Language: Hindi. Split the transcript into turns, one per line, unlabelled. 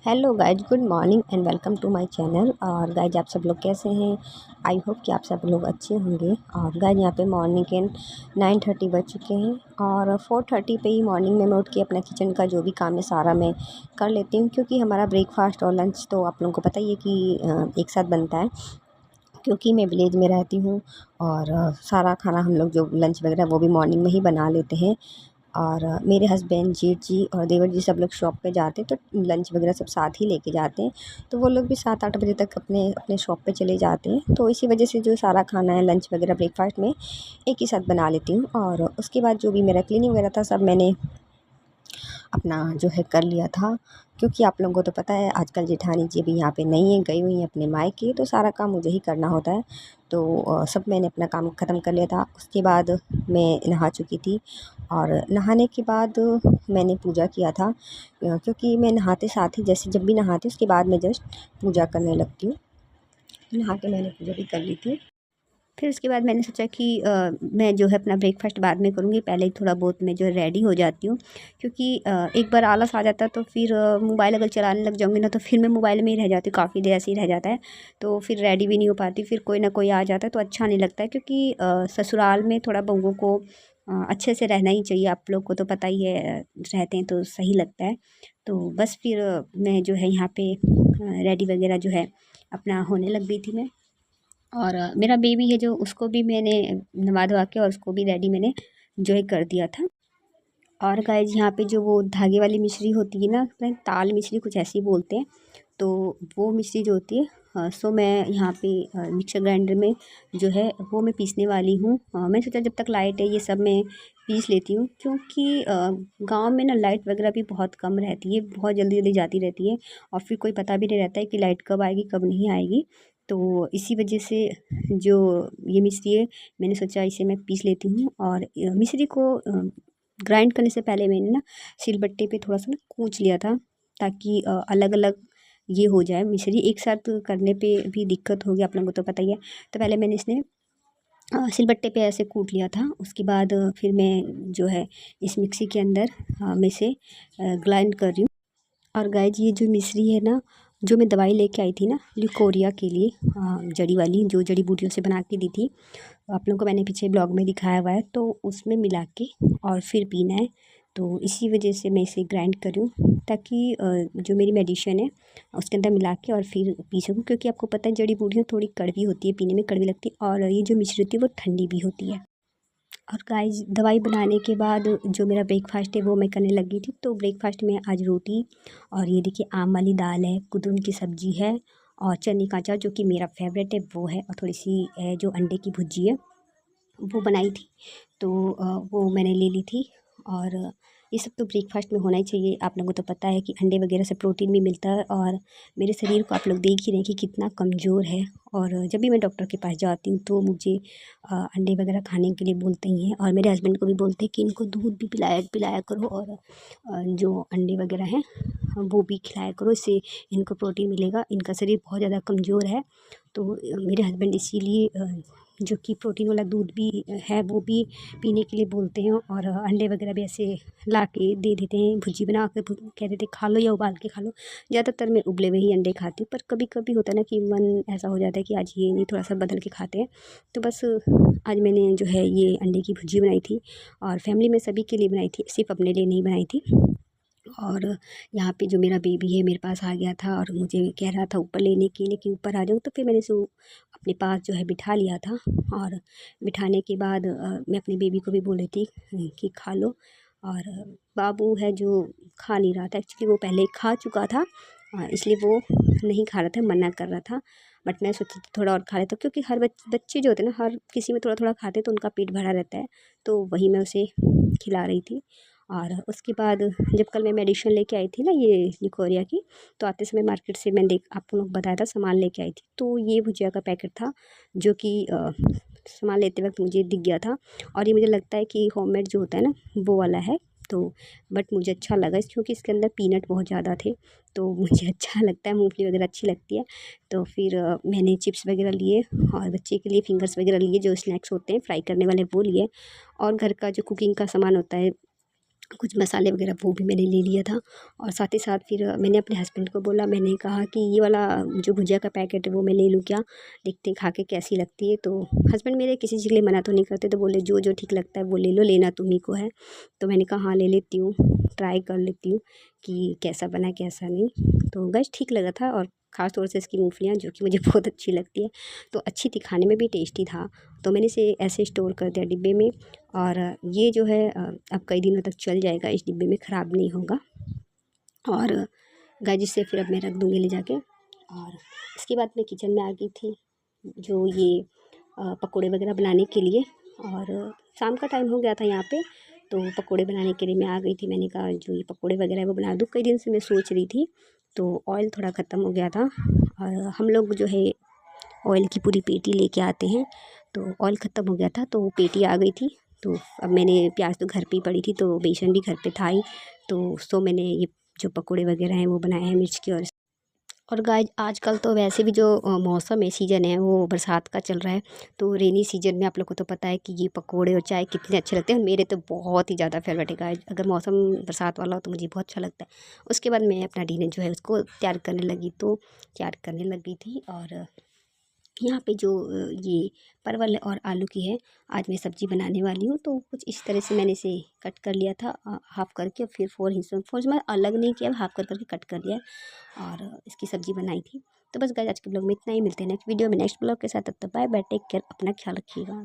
Hello guys, good morning and welcome to my channel. और गाइज, आप सब लोग कैसे हैं? आई होप कि आप सब लोग अच्छे होंगे। और गाइज, यहाँ पे मॉर्निंग के 9:30 बज चुके हैं और 4:30 पे ही मॉर्निंग में मैं उठ के अपना किचन का जो भी काम है सारा मैं कर लेती हूँ, क्योंकि हमारा ब्रेकफास्ट और लंच तो आप लोगों को पता ही है कि एक साथ बनता है। क्योंकि मैं विलेज में रहती हूँ और सारा खाना हम लोग जो लंच वगैरह वो भी मॉर्निंग में ही बना लेते हैं। और मेरे हस्बैंड, जेठ जी और देवर जी सब लोग शॉप पे जाते हैं, तो लंच वगैरह सब साथ ही लेके जाते हैं। तो वो लोग भी 7-8 बजे तक अपने अपने शॉप पे चले जाते हैं। तो इसी वजह से जो सारा खाना है लंच वगैरह ब्रेकफास्ट में एक ही साथ बना लेती हूँ। और उसके बाद जो भी मेरा क्लीनिंग वगैरह था सब मैंने अपना जो है कर लिया था, क्योंकि आप लोगों को तो पता है आजकल जेठानी जी भी यहाँ पे नहीं है, गई हुई हैं अपने मायके, तो सारा काम मुझे ही करना होता है। तो सब मैंने अपना काम ख़त्म कर लिया था। उसके बाद मैं नहा चुकी थी और नहाने के बाद मैंने पूजा किया था, क्योंकि मैं नहाते साथ ही जैसे जब भी नहाती हूँ उसके बाद मैं जस्ट पूजा करने लगती हूँ। नहा के मैंने पूजा भी कर ली थी। फिर उसके बाद मैंने सोचा कि मैं जो है अपना ब्रेकफास्ट बाद में करूँगी, पहले ही थोड़ा बहुत मैं जो है रेडी हो जाती हूँ। क्योंकि एक बार आलस आ जाता है तो फिर मोबाइल अगर चलाने लग जाऊँगी ना तो फिर मैं मोबाइल में ही रह जाती हूँ, काफ़ी देर ऐसे ही रह जाता है। तो फिर रेडी भी नहीं हो पाती, फिर कोई ना कोई आ जाता है तो अच्छा नहीं लगता है। क्योंकि ससुराल में थोड़ा बहुओं को अच्छे से रहना ही चाहिए, आप लोग को तो पता ही है, रहते हैं तो सही लगता है। तो बस फिर मैं जो है यहाँ पे रेडी वगैरह जो है अपना होने लग गई थी मैं। और मेरा बेबी है जो उसको भी मैंने नवा धवा के और उसको भी रेडी मैंने जो है कर दिया था। और गाइज, यहाँ पे जो वो धागे वाली मिश्री होती है ना, ताल मिश्री कुछ ऐसी बोलते हैं, तो वो मिश्री जो होती है, सो मैं यहाँ पे मिक्सर ग्राइंडर में जो है वो मैं पीसने वाली हूँ। मैंने सोचा जब तक लाइट है ये सब मैं पीस लेती हूँ, क्योंकि गांव में ना लाइट वगैरह भी बहुत कम रहती है, बहुत जल्दी जल्दी जाती रहती है और फिर कोई पता भी नहीं रहता है कि लाइट कब आएगी कब नहीं आएगी। तो इसी वजह से जो ये मिश्री है, मैंने सोचा इसे मैं पीस लेती हूँ। और मिश्री को ग्राइंड करने से पहले मैंने ना सिलबट्टे पे थोड़ा सा ना कूच लिया था, ताकि अलग अलग ये हो जाए। मिश्री एक साथ करने पे भी दिक्कत होगी, आप लोगों को तो पता ही है। तो पहले मैंने इसने सिलबट्टे पे ऐसे कूट लिया था। उसके बाद फिर मैं जो है इस मिक्सी के अंदर मैं इसे ग्राइंड कर रही हूँ। और गाइज, ये जो मिश्री है ना, जो मैं दवाई लेके आई थी ना ल्यूकोरिया के लिए, जड़ी वाली जो जड़ी बूटियों से बना के दी थी, आप लोगों को मैंने पीछे ब्लॉग में दिखाया हुआ है, तो उसमें मिला के और फिर पीना है। तो इसी वजह से मैं इसे ग्राइंड कर रही हूँ, ताकि जो मेरी मेडिसिन है उसके अंदर मिला के और फिर पी सकूँ। क्योंकि आपको पता है जड़ी बूटियाँ थोड़ी कड़वी होती है, पीने में कड़वी लगती है, और ये जो मिश्री होती है वो ठंडी भी होती है। और गाइस, दवाई बनाने के बाद जो मेरा ब्रेकफास्ट है वो मैं करने लगी थी। तो ब्रेकफास्ट में आज रोटी, और ये देखिए आम वाली दाल है, कुदरुम की सब्जी है, और चने का अचार जो कि मेरा फेवरेट है वो है, और थोड़ी सी जो अंडे की भुर्जी है वो बनाई थी। तो वो मैंने ले ली थी। और ये सब तो ब्रेकफास्ट में होना ही चाहिए। आप लोगों को तो पता है कि अंडे वगैरह से प्रोटीन भी मिलता है, और मेरे शरीर को आप लोग देख ही रहे हैं कि कितना कमज़ोर है। और जब भी मैं डॉक्टर के पास जाती हूँ तो मुझे अंडे वगैरह खाने के लिए बोलते ही हैं, और मेरे हस्बैंड को भी बोलते हैं कि इनको दूध भी पिलाया पिलाया करो, और जो अंडे वगैरह हैं वो भी खिलाया करो, इससे इनको प्रोटीन मिलेगा। इनका शरीर बहुत ज़्यादा कमज़ोर है। तो मेरे हस्बैंड इसीलिए जो कि प्रोटीन वाला दूध भी है वो भी पीने के लिए बोलते हैं, और अंडे वगैरह भी ऐसे ला के दे देते हैं, भुर्जी बना के कह देते हैं खा लो या उबाल के खा लो। ज़्यादातर मैं उबले हुए ही अंडे खाती हूँ, पर कभी कभी होता है ना कि मन ऐसा हो जाता है कि आज ये नहीं, थोड़ा सा बदल के खाते हैं। तो बस आज मैंने जो है ये अंडे की भुर्जी बनाई थी, और फैमिली में सभी के लिए बनाई थी, सिर्फ अपने लिए नहीं बनाई थी। और यहाँ पे जो मेरा बेबी है मेरे पास आ गया था और मुझे कह रहा था ऊपर लेने के लिए कि ऊपर आ जाऊँ, तो फिर मैंने इसे अपने पास जो है बिठा लिया था। और बिठाने के बाद मैं अपने बेबी को भी बोल रही थी कि खा लो। और बाबू है जो खा नहीं रहा था, एक्चुअली वो पहले ही खा चुका था, इसलिए वो नहीं खा रहा था, मना कर रहा था। बट मैं सोची थी थोड़ा और खा लेता, क्योंकि हर बच्चे जो होते हैं ना, हर किसी में थोड़ा थोड़ा खाते हैं तो उनका पेट भरा रहता है। तो वही मैं उसे खिला रही थी। और उसके बाद जब कल मैं मेडिसिन लेके आई थी ना ये लिकोरिया की, तो आते समय मार्केट से मैं देख आपको लोग बताया था सामान लेके आई थी, तो ये भुजिया का पैकेट था जो कि सामान लेते वक्त मुझे दिख गया था। और ये मुझे लगता है कि होममेड जो होता है ना वो वाला है। तो बट मुझे अच्छा लगा क्योंकि इसके अंदर पीनट बहुत ज़्यादा थे, तो मुझे अच्छा लगता है, मूंगफली वगैरह अच्छी लगती है। तो फिर मैंने चिप्स वगैरह लिए, और बच्चे के लिए फिंगर्स वगैरह लिए, जो स्नैक्स होते हैं फ्राई करने वाले वो लिए। और घर का जो कुकिंग का सामान होता है कुछ मसाले वगैरह वो भी मैंने ले लिया था। और साथ ही साथ फिर मैंने अपने हस्बैंड को बोला, मैंने कहा कि ये वाला जो भुजिया का पैकेट है वो मैं ले लूँ क्या, देखते हैं खा के कैसी लगती है। तो हस्बैंड मेरे किसी चीज़ के लिए मना तो नहीं करते, तो बोले जो जो ठीक लगता है वो ले लो, लेना तुम्ही को है। तो मैंने कहा हाँ ले लेती हूँ, ट्राई कर लेती हूँ कि कैसा बना है कैसा नहीं। तो गाइस ठीक लगा था, और ख़ास तौर से इसकी मूँगफलियाँ जो कि मुझे बहुत अच्छी लगती है, तो अच्छी थी, खाने में भी टेस्टी था। तो मैंने इसे ऐसे स्टोर कर दिया डिब्बे में, और ये जो है अब कई दिनों तक चल जाएगा, इस डिब्बे में ख़राब नहीं होगा। और गाइस इसे फिर अब मैं रख दूँगी ले जाके। और इसके बाद मैं किचन में आ गई थी, जो ये पकोड़े वगैरह बनाने के लिए। और शाम का टाइम हो गया था यहाँ पे, तो पकोड़े बनाने के लिए मैं आ गई थी। मैंने कहा जो ये पकोड़े वगैरह है वो बना दूँ, कई दिन से मैं सोच रही थी। तो ऑयल थोड़ा ख़त्म हो गया था, और हम लोग जो है ऑयल की पूरी पेटी लेके आते हैं, तो ऑयल ख़त्म हो गया था तो वो पेटी आ गई थी। तो अब मैंने प्याज तो घर पे ही पड़ी थी, तो बेसन भी घर पे था ही, तो मैंने ये जो पकोड़े वगैरह हैं वो बनाए हैं मिर्च के। और गाइस आजकल तो वैसे भी जो मौसम है, सीज़न है, वो बरसात का चल रहा है। तो रेनी सीज़न में आप लोग को तो पता है कि ये पकोड़े और चाय कितने अच्छे लगते हैं, और मेरे तो बहुत ही ज़्यादा फेवरेट है गाइस। अगर मौसम बरसात वाला हो तो मुझे बहुत अच्छा लगता है। उसके बाद मैं अपना डिनर जो है उसको तैयार करने लगी, तो तैयार करने लगी थी। और यहाँ पे जो ये परवल और आलू की है, आज मैं सब्ज़ी बनाने वाली हूँ। तो कुछ इस तरह से मैंने इसे कट कर लिया था, हाफ़ करके, फिर 4 हिस्सों में अलग नहीं किया, हाफ़ कर करके कट कर लिया, और इसकी सब्ज़ी बनाई थी। तो बस गाइस आज के ब्लॉग में इतना ही, मिलते हैं नेक्स्ट वीडियो में नेक्स्ट ब्लॉग के साथ। तब तक बाय बाय, टेक केयर, अपना ख्याल रखिएगा।